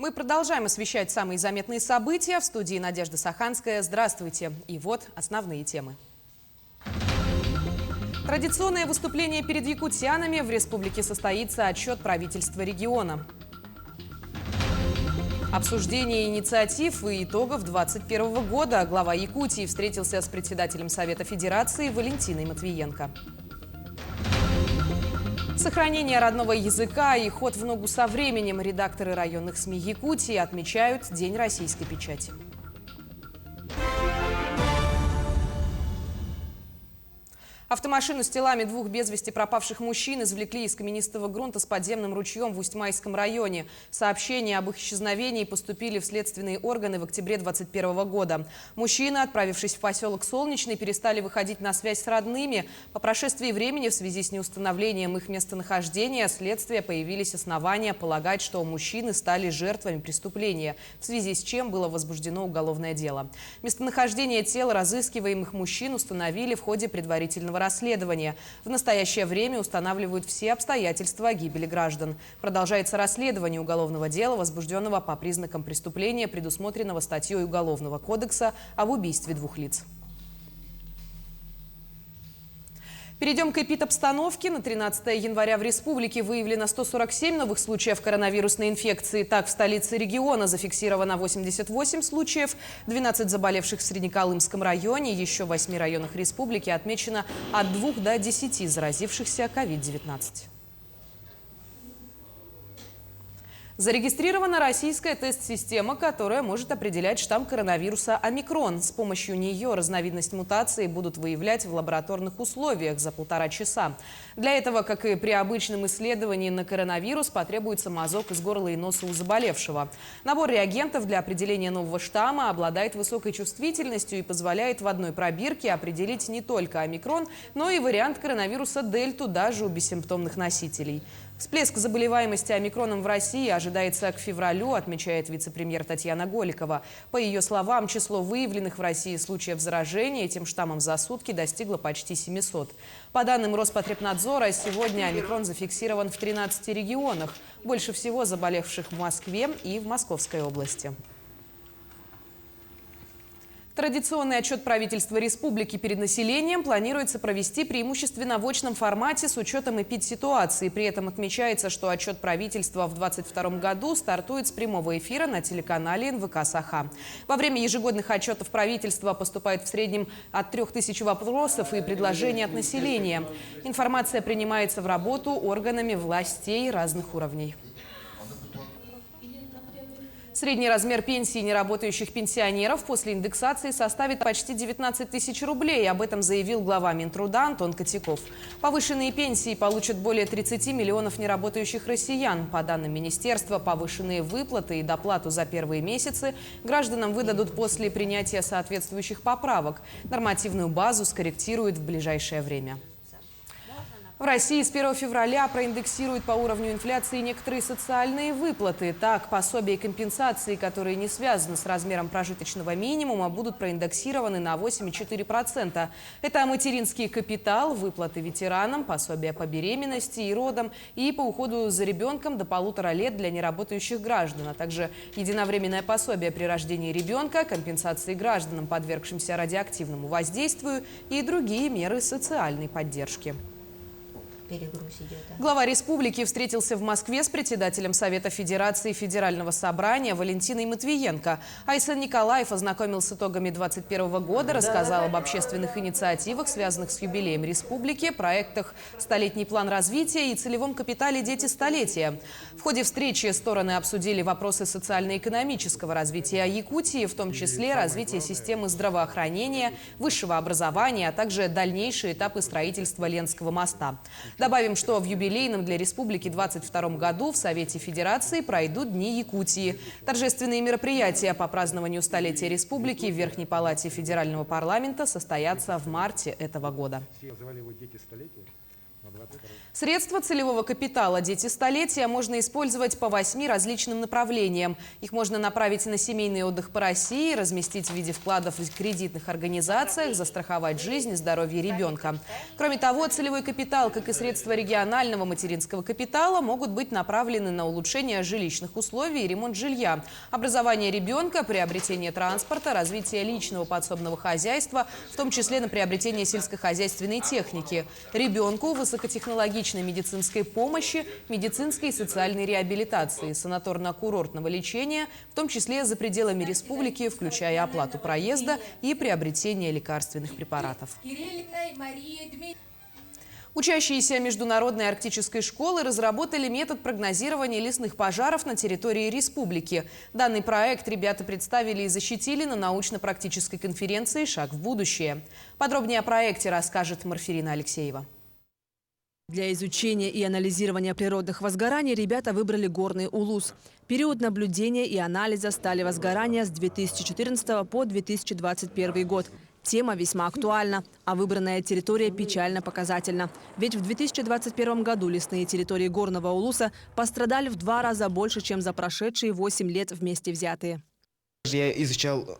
Мы продолжаем освещать самые заметные события. В студии Надежда Саханская. Здравствуйте. И вот основные темы. Традиционное выступление перед якутянами. В республике состоится отчет правительства региона. Обсуждение инициатив и итогов 2021 года. Глава Якутии встретился с председателем Совета Федерации Валентиной Матвиенко. Сохранение родного языка и ход в ногу со временем. Редакторы районных СМИ Якутии отмечают День российской печати. Автомашину с телами двух без вести пропавших мужчин извлекли из каменистого грунта с подземным ручьем в Усть-Майском районе. Сообщения об их исчезновении поступили в следственные органы в октябре 2021 года. Мужчины, отправившись в поселок Солнечный, перестали выходить на связь с родными. По прошествии времени в связи с неустановлением их местонахождения следствия появились основания полагать, что мужчины стали жертвами преступления, в связи с чем было возбуждено уголовное дело. Местонахождение тел разыскиваемых мужчин установили в ходе предварительного расследования. В настоящее время устанавливают все обстоятельства гибели граждан. Продолжается расследование уголовного дела, возбужденного по признакам преступления, предусмотренного статьей Уголовного кодекса об убийстве двух лиц. Перейдем к эпидобстановке. На 13 января в республике выявлено 147 новых случаев коронавирусной инфекции. Так, в столице региона зафиксировано 88 случаев, 12 заболевших в Среднеколымском районе. Еще в 8 районах республики отмечено от 2 до 10 заразившихся COVID-19. Зарегистрирована российская тест-система, которая может определять штамм коронавируса омикрон. С помощью нее разновидность мутации будут выявлять в лабораторных условиях за 1,5 часа. Для этого, как и при обычном исследовании на коронавирус, потребуется мазок из горла и носа у заболевшего. Набор реагентов для определения нового штамма обладает высокой чувствительностью и позволяет в одной пробирке определить не только омикрон, но и вариант коронавируса дельту даже у бессимптомных носителей. Всплеск заболеваемости омикроном в России ожидается к февралю, отмечает вице-премьер Татьяна Голикова. По ее словам, число выявленных в России случаев заражения этим штаммом за сутки достигло почти 700. По данным Роспотребнадзора, сегодня омикрон зафиксирован в 13 регионах. Больше всего заболевших в Москве и в Московской области. Традиционный отчет правительства республики перед населением планируется провести преимущественно в очном формате с учетом эпидситуации. При этом отмечается, что отчет правительства в 2022 году стартует с прямого эфира на телеканале НВК «Саха». Во время ежегодных отчетов правительства поступает в среднем от 3000 вопросов и предложений от населения. Информация принимается в работу органами властей разных уровней. Средний размер пенсии неработающих пенсионеров после индексации составит почти 19 тысяч рублей. Об этом заявил глава Минтруда Антон Котяков. Повышенные пенсии получат более 30 миллионов неработающих россиян. По данным министерства, повышенные выплаты и доплату за первые месяцы гражданам выдадут после принятия соответствующих поправок. Нормативную базу скорректируют в ближайшее время. В России с 1 февраля проиндексируют по уровню инфляции некоторые социальные выплаты. Так, пособия и компенсации, которые не связаны с размером прожиточного минимума, будут проиндексированы на 8,4%. Это материнский капитал, выплаты ветеранам, пособия по беременности и родам и по уходу за ребенком до 1,5 лет для неработающих граждан, а также единовременное пособие при рождении ребенка, компенсации гражданам, подвергшимся радиоактивному воздействию, и другие меры социальной поддержки. Глава республики встретился в Москве с председателем Совета Федерации Федерального собрания Валентиной Матвиенко. Айсан Николаев ознакомил с итогами 2021 года, рассказал об общественных инициативах, связанных с юбилеем республики, проектах «Столетний план развития» и целевом капитале «Дети столетия». В ходе встречи стороны обсудили вопросы социально-экономического развития Якутии, в том числе развитие системы здравоохранения, высшего образования, а также дальнейшие этапы строительства Ленского моста. Добавим, что в юбилейном для республики 2022 году в Совете Федерации пройдут Дни Якутии. Торжественные мероприятия по празднованию столетия республики в Верхней палате Федерального парламента состоятся в марте этого года. Средства целевого капитала «Дети столетия» можно использовать по 8 различным направлениям. Их можно направить на семейный отдых по России, разместить в виде вкладов в кредитных организациях, застраховать жизнь и здоровье ребенка. Кроме того, целевой капитал, как и средства регионального материнского капитала, могут быть направлены на улучшение жилищных условий и ремонт жилья, образование ребенка, приобретение транспорта, развитие личного подсобного хозяйства, в том числе на приобретение сельскохозяйственной техники, ребенку высокотехнологичной медицинской помощи, медицинской и социальной реабилитации, санаторно-курортного лечения, в том числе за пределами республики, включая оплату проезда и приобретение лекарственных препаратов. Учащиеся Международной арктической школы разработали метод прогнозирования лесных пожаров на территории республики. Данный проект ребята представили и защитили на научно-практической конференции «Шаг в будущее». Подробнее о проекте расскажет Марфирина Алексеева. Для изучения и анализирования природных возгораний ребята выбрали горный Улус. Период наблюдения и анализа стали возгорания с 2014 по 2021 год. Тема весьма актуальна, а выбранная территория печально показательна. Ведь в 2021 году лесные территории горного Улуса пострадали в 2 раза больше, чем за прошедшие 8 лет вместе взятые. Я изучал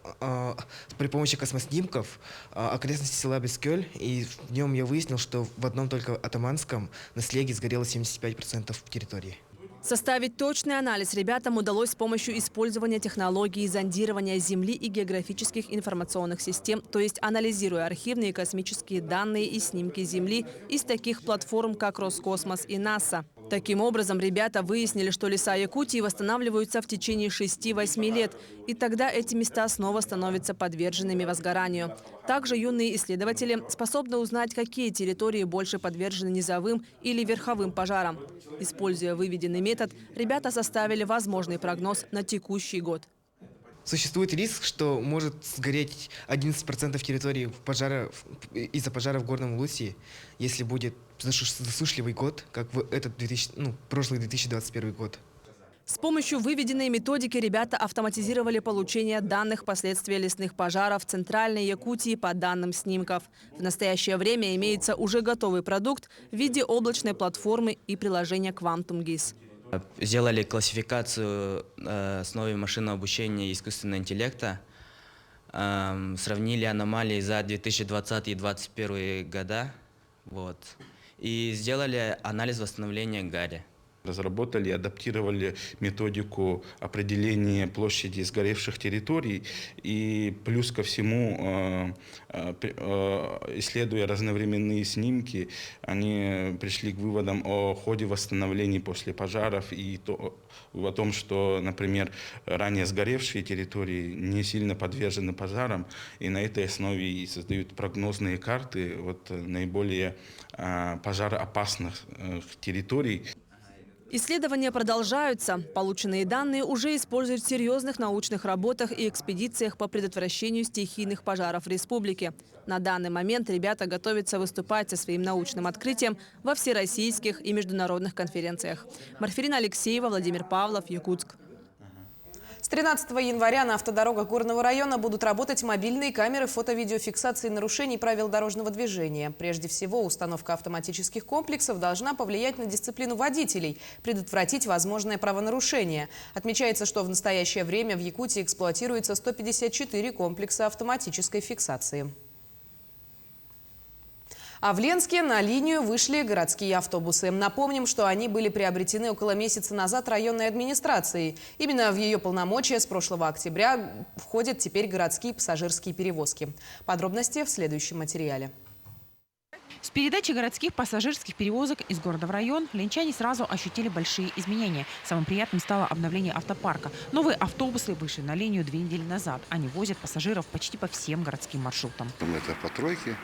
при помощи космоснимков окрестности села Бескёль, и в нем я выяснил, что в одном только Атаманском на слеге сгорело 75% территории. Составить точный анализ ребятам удалось с помощью использования технологий зондирования Земли и географических информационных систем, то есть анализируя архивные космические данные и снимки Земли из таких платформ, как Роскосмос и НАСА. Таким образом, ребята выяснили, что леса Якутии восстанавливаются в течение 6-8 лет, и тогда эти места снова становятся подверженными возгоранию. Также юные исследователи способны узнать, какие территории больше подвержены низовым или верховым пожарам. Используя выведенный метод, ребята составили возможный прогноз на текущий год. Существует риск, что может сгореть 11% территории из-за пожара в Горном Улусе, если будет засушливый год, как в прошлый 2021 год. С помощью выведенной методики ребята автоматизировали получение данных последствий лесных пожаров в Центральной Якутии по данным снимков. В настоящее время имеется уже готовый продукт в виде облачной платформы и приложения Quantum GIS. Сделали классификацию с основой машинного обучения и искусственного интеллекта, сравнили аномалии за 2020 и 2021 года, и сделали анализ восстановления гари. Разработали, адаптировали методику определения площади сгоревших территорий и плюс ко всему, исследуя разновременные снимки, они пришли к выводам о ходе восстановления после пожаров и о том, что, например, ранее сгоревшие территории не сильно подвержены пожарам, и на этой основе и создают прогнозные карты наиболее пожароопасных территорий. Исследования продолжаются. Полученные данные уже используют в серьезных научных работах и экспедициях по предотвращению стихийных пожаров в республике. На данный момент ребята готовятся выступать со своим научным открытием во всероссийских и международных конференциях. Марфирина Алексеева, Владимир Павлов, Якутск. С 13 января на автодорогах Горного района будут работать мобильные камеры фото-видеофиксации нарушений правил дорожного движения. Прежде всего, установка автоматических комплексов должна повлиять на дисциплину водителей, предотвратить возможное правонарушение. Отмечается, что в настоящее время в Якутии эксплуатируется 154 комплекса автоматической фиксации. А в Ленске на линию вышли городские автобусы. Напомним, что они были приобретены около месяца назад районной администрацией. Именно в ее полномочия с прошлого октября входят теперь городские пассажирские перевозки. Подробности в следующем материале. С передачей городских пассажирских перевозок из города в район ленчане сразу ощутили большие изменения. Самым приятным стало обновление автопарка. Новые автобусы вышли на линию 2 недели назад. Они возят пассажиров почти по всем городским маршрутам. Это по тройке.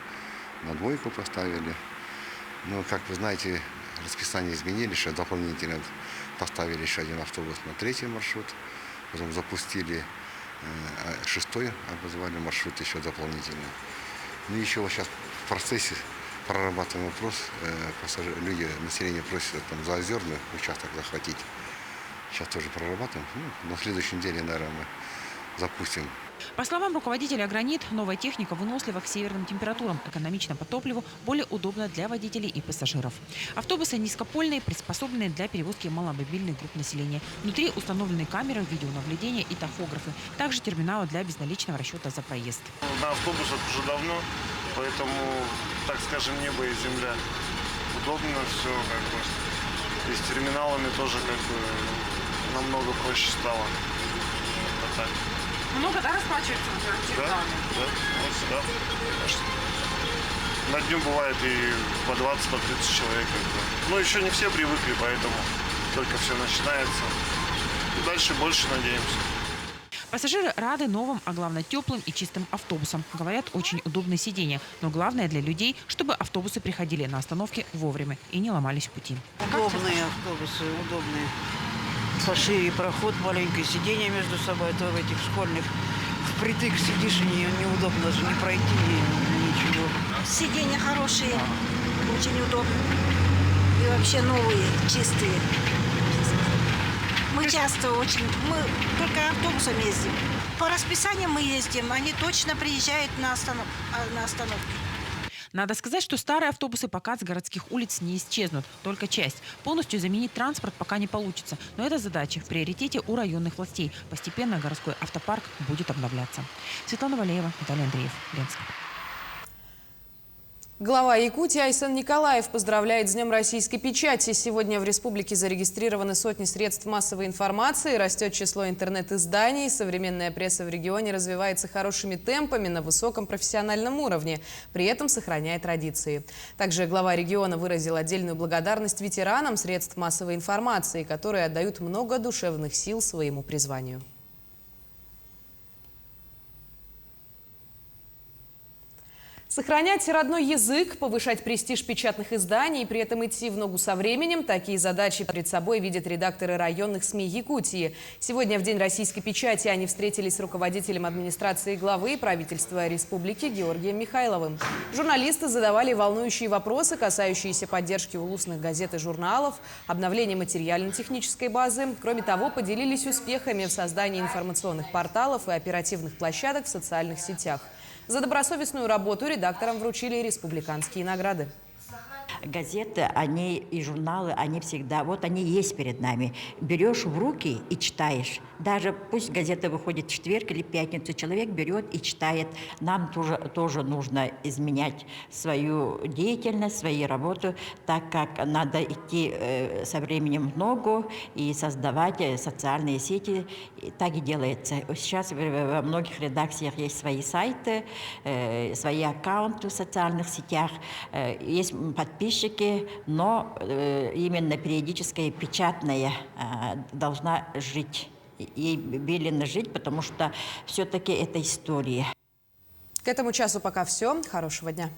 На двойку поставили. Но, как вы знаете, расписание изменили, сейчас дополнительно поставили еще один автобус на 3-й маршрут. Потом запустили 6-й, обозвали маршрут еще дополнительно. Ну, еще вот сейчас в процессе прорабатываем вопрос. Люди, население просит там заозерный участок захватить. Сейчас тоже прорабатываем. На следующей неделе, наверное, мы запустим. По словам руководителя «Гранит», новая техника вынослива к северным температурам, экономична по топливу, более удобна для водителей и пассажиров. Автобусы низкопольные, приспособленные для перевозки маломобильных групп населения. Внутри установлены камеры видеонаблюдения и тахографы. Также терминалы для безналичного расчета за проезд. На автобусах уже давно, поэтому, так скажем, небо и земля. Удобно все, как бы. И с терминалами тоже как бы намного проще стало. Это так. Много, да, расплачиваются терминалами? Да. Конечно. На дню бывает и по 20, по 30 человек. Как бы. Ну, еще не все привыкли, поэтому только все начинается. И дальше больше надеемся. Пассажиры рады новым, а главное теплым и чистым автобусам. Говорят, очень удобные сиденья. Но главное для людей, чтобы автобусы приходили на остановки вовремя и не ломались в пути. Удобные автобусы, удобные. Пошире проход, маленькое сиденье между собой, то в этих школьных впритык сидишь и неудобно даже не пройти, ничего. Сиденья хорошие, очень удобно. И вообще новые, чистые. Мы часто очень, мы только автобусом ездим. По расписанию мы ездим, они точно приезжают на остановке. Надо сказать, что старые автобусы пока с городских улиц не исчезнут, только часть. Полностью заменить транспорт пока не получится. Но эта задача в приоритете у районных властей. Постепенно городской автопарк будет обновляться. Светлана Валеева, Виталий Андреев, Ленск. Глава Якутии Айсен Николаев поздравляет с Днем российской печати. Сегодня в республике зарегистрированы сотни средств массовой информации, растет число интернет-изданий, современная пресса в регионе развивается хорошими темпами на высоком профессиональном уровне, при этом сохраняя традиции. Также глава региона выразил отдельную благодарность ветеранам средств массовой информации, которые отдают много душевных сил своему призванию. Сохранять родной язык, повышать престиж печатных изданий и при этом идти в ногу со временем – такие задачи перед собой видят редакторы районных СМИ Якутии. Сегодня, в День российской печати, они встретились с руководителем администрации главы и правительства республики Георгием Михайловым. Журналисты задавали волнующие вопросы, касающиеся поддержки улусных газет и журналов, обновления материально-технической базы. Кроме того, поделились успехами в создании информационных порталов и оперативных площадок в социальных сетях. За добросовестную работу редакторам вручили республиканские награды. Газеты, они и журналы, они всегда, вот они есть перед нами. Берешь в руки и читаешь. Даже пусть газета выходит в четверг или пятницу, человек берет и читает. Нам тоже нужно изменять свою деятельность, свою работу, так как надо идти со временем в ногу и создавать социальные сети. И так и делается. Сейчас во многих редакциях есть свои сайты, свои аккаунты в социальных сетях, есть подписчики, но именно периодическая печатная должна жить. Ей велено жить, потому что все-таки это история. К этому часу пока все. Хорошего дня.